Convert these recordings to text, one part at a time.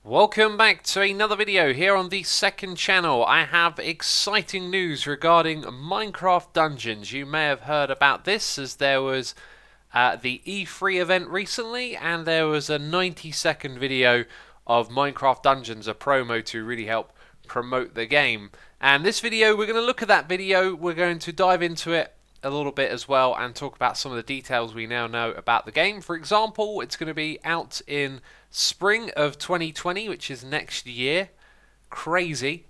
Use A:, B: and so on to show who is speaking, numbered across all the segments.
A: Welcome back to another video here on the second channel. I have exciting news regarding Minecraft Dungeons. You may have heard about this as there was the E3 event recently, and there was a 90-second video of Minecraft Dungeons, a promo to really help promote the game. And this video, we're going to look at that video, we're going to dive into it a little bit as well and talk about some of the details we now know about the game. For example, it's going to be out in spring of 2020, which is next year. Crazy.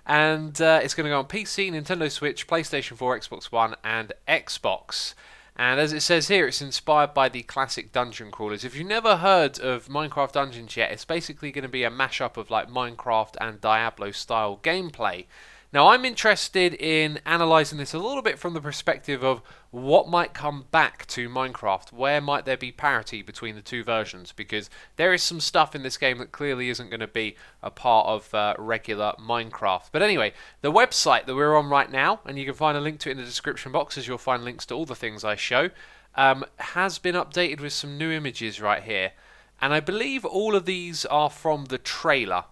A: And it's going to go on PC, Nintendo Switch, PlayStation 4, Xbox One and Xbox. And as it says here, it's inspired by the classic dungeon crawlers. If you've never heard of Minecraft Dungeons yet, it's basically going to be a mashup of like Minecraft and Diablo style gameplay. Now, I'm interested in analysing this a little bit from the perspective of what might come back to Minecraft. Where might there be parity between the two versions? Because there is some stuff in this game that clearly isn't going to be a part of regular Minecraft. But anyway, the website that we're on right now, and you can find a link to it in the description box as you'll find links to all the things I show, has been updated with some new images right here. And I believe all of these are from the trailer.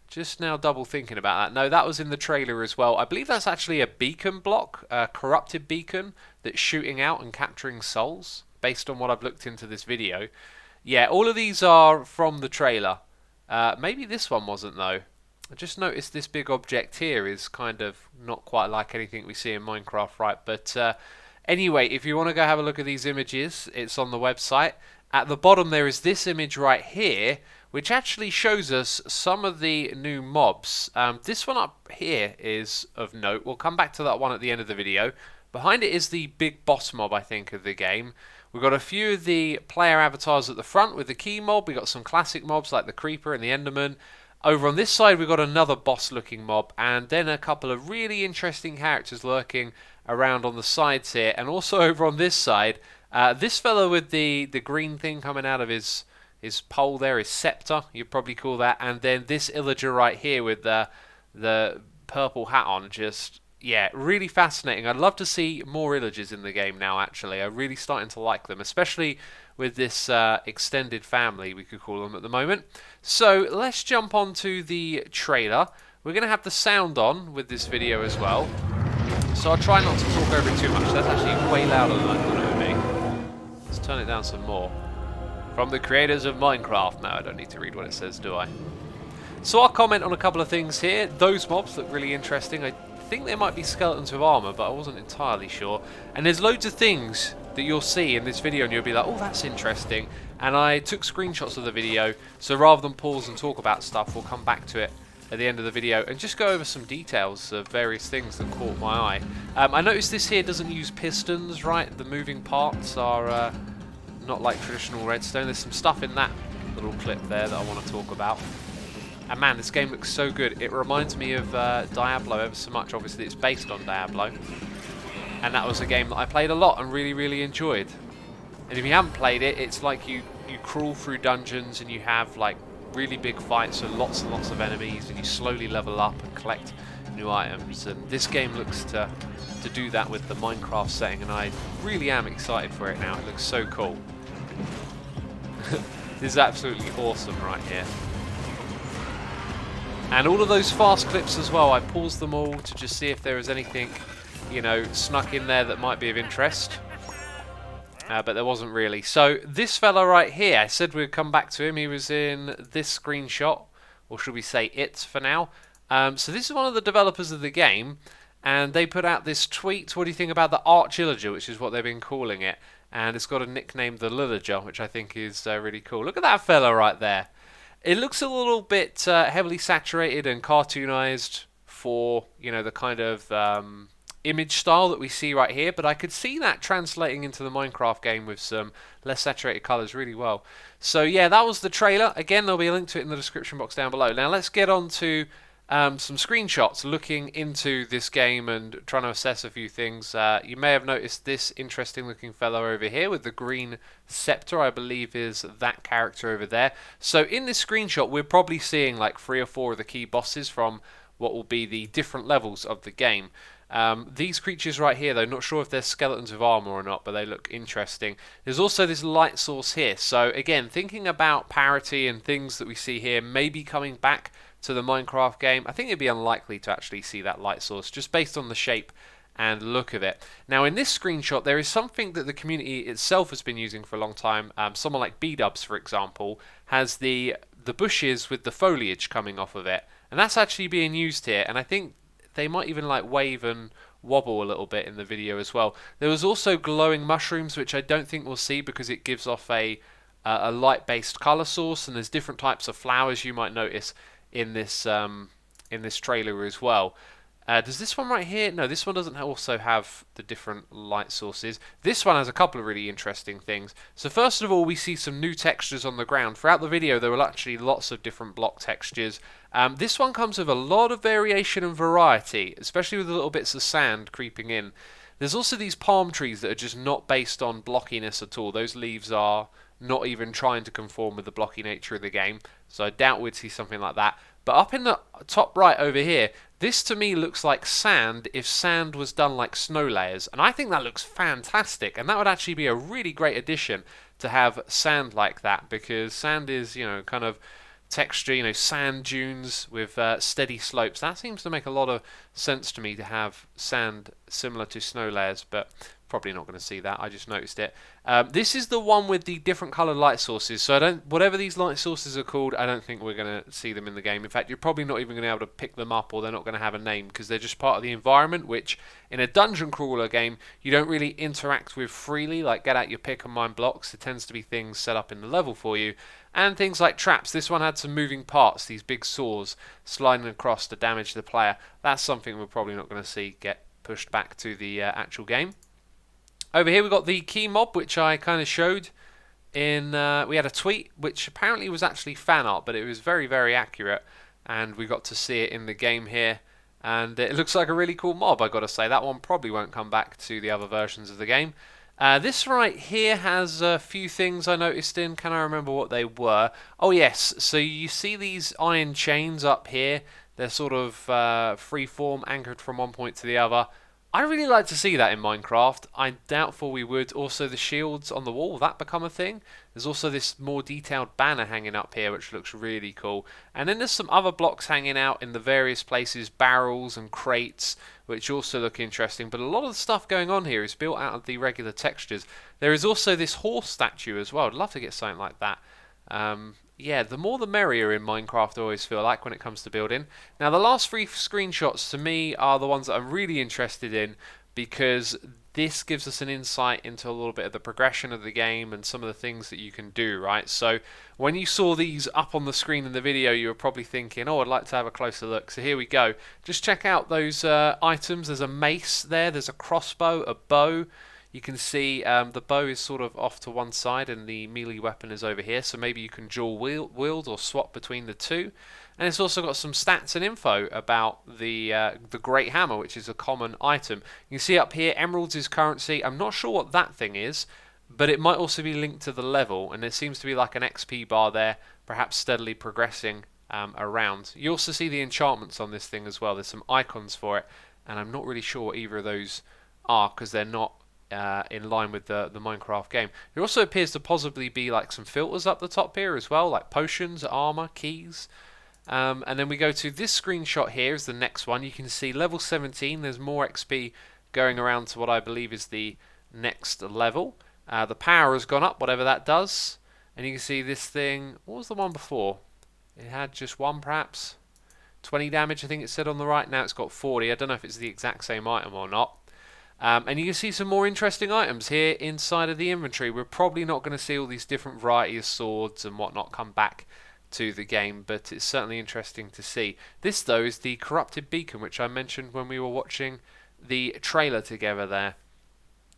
A: Just now double thinking about that. No, that was in the trailer as well. I believe that's actually a beacon block, a corrupted beacon that's shooting out and capturing souls, based on what I've looked into this video. Yeah, all of these are from the trailer. Maybe this one wasn't though. I just noticed this big object here is kind of not quite like anything we see in Minecraft, right? But anyway, if you want to go have a look at these images, it's on the website. At the bottom there is this image right here, which actually shows us some of the new mobs. This one up here is of note. We'll come back to that one at the end of the video. Behind it is the big boss mob, I think, of the game. We've got a few of the player avatars at the front with the key mob. We've got some classic mobs like the creeper and the enderman. Over on this side we've got another boss-looking mob, and then a couple of really interesting characters lurking around on the sides here. And also over on this side, this fellow with the green thing coming out of his pole there, his scepter, you'd probably call that, and then this illager right here with the purple hat on, just, yeah, really fascinating. I'd love to see more illagers in the game now, actually. I'm really starting to like them, especially with this extended family, we could call them at the moment. So let's jump on to the trailer. We're going to have the sound on with this video as well, so I'll try not to talk over it too much. That's actually way louder than I thought it would be. Let's turn it down some more. From the creators of Minecraft. No, I don't need to read what it says, do I? So I'll comment on a couple of things here. Those mobs look really interesting. I think they might be skeletons with armor, but I wasn't entirely sure. And there's loads of things that you'll see in this video and you'll be like, oh, that's interesting. And I took screenshots of the video, so rather than pause and talk about stuff, we'll come back to it at the end of the video and just go over some details of various things that caught my eye. I noticed this here doesn't use pistons, right? The moving parts are not like traditional redstone. There's some stuff in that little clip there that I want to talk about. And man, this game looks so good. It reminds me of Diablo ever so much. Obviously it's based on Diablo, and that was a game that I played a lot and really enjoyed. And if you haven't played it, it's like you crawl through dungeons and you have like really big fights with lots and lots of enemies, and you slowly level up and collect new items. And this game looks to do that with the Minecraft setting, and I really am excited for it now. It looks so cool. This is absolutely awesome right here. And all of those fast clips as well, I paused them all to just see if there was anything, you know, snuck in there that might be of interest. But there wasn't really. So this fella right here, I said we'd come back to him. He was in this screenshot, or should we say it for now. So this is one of the developers of the game, and they put out this tweet. What do you think about the arch-illager, which is what they've been calling it? And it's got a nickname, the illager, which I think is really cool. Look at that fella right there. It looks a little bit heavily saturated and cartoonized for, you know, the kind of image style that we see right here, but I could see that translating into the Minecraft game with some less saturated colors really well. So yeah, that was the trailer. Again, there'll be a link to it in the description box down below. Now let's get on to some screenshots looking into this game and trying to assess a few things. You may have noticed this interesting looking fellow over here with the green scepter, I believe is that character over there. So in this screenshot we're probably seeing like 3 or 4 of the key bosses from what will be the different levels of the game. These creatures right here, though, not sure if they're skeletons with armor or not, but they look interesting. There's also this light source here. So again, thinking about parity and things that we see here maybe coming back to the Minecraft game, I think it'd be unlikely to actually see that light source just based on the shape and look of it. Now in this screenshot there is something that the community itself has been using for a long time. Someone like B-Dubs, for example, has the bushes with the foliage coming off of it, and that's actually being used here, and I think they might even like wave and wobble a little bit in the video as well. There was also glowing mushrooms, which I don't think we'll see because it gives off a light-based color source, and there's different types of flowers you might notice in this trailer as well. Does this one right here? No, this one doesn't also have the different light sources. This one has a couple of really interesting things. So first of all, we see some new textures on the ground. Throughout the video, there were actually lots of different block textures. This one comes with a lot of variation and variety, especially with the little bits of sand creeping in. There's also these palm trees that are just not based on blockiness at all. Those leaves are not even trying to conform with the blocky nature of the game, so I doubt we'd see something like that. But up in the top right over here, this to me looks like sand if sand was done like snow layers, and I think that looks fantastic, and that would actually be a really great addition to have sand like that, because sand is, you know, kind of texture, you know, sand dunes with steady slopes. That seems to make a lot of sense to me, to have sand similar to snow layers, but probably not going to see that. I just noticed it. This is the one with the different coloured light sources. So whatever these light sources are called, I don't think we're going to see them in the game. In fact, you're probably not even going to be able to pick them up, or they're not going to have a name, because they're just part of the environment, which in a dungeon crawler game you don't really interact with freely, like get out your pick and mine blocks. It tends to be things set up in the level for you, and things like traps. This one had some moving parts, these big saws sliding across to damage the player. That's something we're probably not going to see get pushed back to the actual game. Over here we've got the key mob, which I kind of showed in, we had a tweet, which apparently was actually fan art, but it was very, very accurate, and we got to see it in the game here, and it looks like a really cool mob, I gotta say. That one probably won't come back to the other versions of the game. This right here has a few things I noticed in. Can I remember what they were? Oh yes, so you see these iron chains up here. They're sort of free-form, anchored from one point to the other. I really like to see that in Minecraft. I'm doubtful we would. Also the shields on the wall, will that become a thing? There's also this more detailed banner hanging up here, which looks really cool. And then there's some other blocks hanging out in the various places, barrels and crates, which also look interesting. But a lot of the stuff going on here is built out of the regular textures. There is also this horse statue as well. I'd love to get something like that. Yeah, the more the merrier in Minecraft, I always feel like, when it comes to building. Now, the last three screenshots to me are the ones that I'm really interested in, because this gives us an insight into a little bit of the progression of the game and some of the things that you can do, right? So when you saw these up on the screen in the video, you were probably thinking, oh, I'd like to have a closer look. So here we go. Just check out those items. There's a mace there, there's a crossbow, a bow. You can see the bow is sort of off to one side and the melee weapon is over here, so maybe you can dual wield or swap between the two. And it's also got some stats and info about the Great Hammer, which is a common item. You can see up here, emeralds is currency. I'm not sure what that thing is, but it might also be linked to the level, and there seems to be like an XP bar there, perhaps steadily progressing around. You also see the enchantments on this thing as well. There's some icons for it, and I'm not really sure what either of those are, because they're not in line with the Minecraft game. There also appears to possibly be like some filters up the top here as well, like potions, armor, keys. And then we go to this screenshot here is the next one. You can see level 17, there's more XP going around to what I believe is the next level. The power has gone up, whatever that does. And you can see this thing, what was the one before? It had just one perhaps. 20 damage I think it said on the right, now it's got 40. I don't know if it's the exact same item or not. And you can see some more interesting items here inside of the inventory. We're probably not going to see all these different varieties of swords and whatnot come back to the game, but it's certainly interesting to see. This though is the corrupted beacon, which I mentioned when we were watching the trailer together there.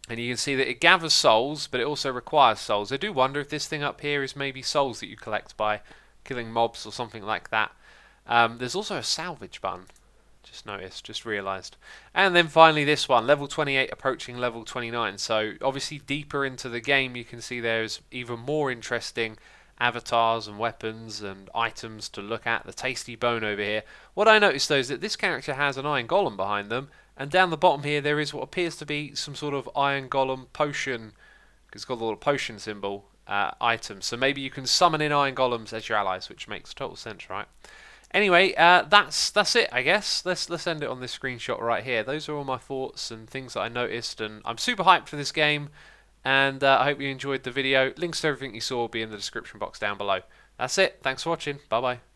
A: And you can see that it gathers souls, but it also requires souls. I do wonder if this thing up here is maybe souls that you collect by killing mobs or something like that. There's also a salvage button. Just noticed, just realised. And then finally this one, level 28 approaching level 29. So obviously deeper into the game you can see there's even more interesting avatars and weapons and items to look at. The tasty bone over here. What I noticed though is that this character has an iron golem behind them, And down the bottom here, there is what appears to be some sort of Iron Golem potion. It's got a little potion symbol item. So maybe you can summon in Iron Golems as your allies, which makes total sense, right? Anyway, that's it, I guess. Let's end it on this screenshot right here. Those are all my thoughts and things that I noticed, and I'm super hyped for this game. And I hope you enjoyed the video. Links to everything you saw will be in the description box down below. That's it. Thanks for watching. Bye bye.